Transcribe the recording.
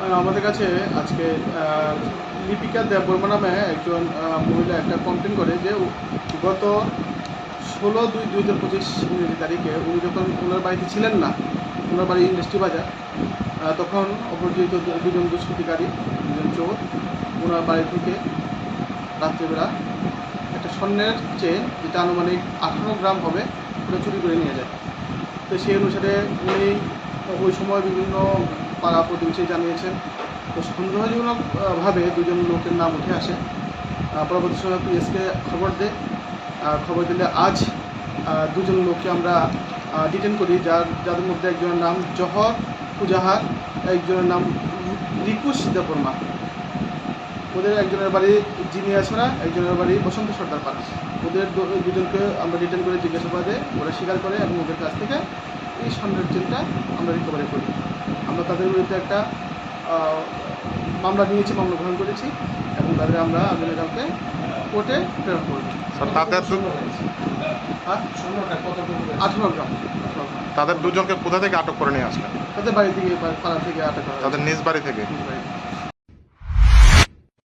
আমাদের কাছে আজকে লিপিকা দেববর্মা নামে একজন মহিলা একটা কমপ্লেন করে যে গত 16/2/2025 ইংরেজি তারিখে উনি যখন ওনার বাড়িতে ছিলেন না, ওনার বাড়ি ইন্ডাস্ট্রি বাজার, তখন অপরিচিত দুজন দুষ্কৃতিকারী, দুজন চোর ওনার বাড়ি থেকে রাত্রিবেলা একটা স্বর্ণের চেন, যেটা আনুমানিক 18 গ্রাম হবে, ওটা চুরি করে নিয়ে যায়। তো সেই অনুসারে উনি ওই সময় বিভিন্ন পাড়া প্রতিবেশী জানিয়েছেন। তো সন্দেহজনকভাবে দুজন লোকের নাম উঠে আসে। পরবর্তী সময় পুলিশকে খবর দেয়। খবর দিলে আজ দুজন লোককে আমরা ডিটেন করি, যাদের মধ্যে একজনের নাম জহর পুজাহার, একজনের নাম রিকুশ দেববর্মা। ওদের একজনের বাড়ি জিনিয়াছড়া, একজনের বাড়ি বসন্ত সর্দার পাড়া। ওদের দুজনকে আমরা ডিটেন করে জিজ্ঞাসাবাদে ওরা স্বীকার করে এবং ওদের কাছ থেকে এই স্বর্ণের চেনটা আমরা রিকভারি করি। আমরা তাদের বিরুদ্ধে একটা মামলা নিয়েছি, মামলা গ্রহণ করেছি এবং তাদের আমরা আগামীকালকে কোর্টে প্রেরণ করব। তাদের 18 গ্রাম। তাদের দুজনকে কোথা থেকে আটক করে নিয়ে আসলেন? তাদের বাড়ি থেকে, পাড়া থেকে আটক করা হয়েছে। তাদের নিজ বাড়ি থেকে? নিজ বাড়ি থেকে।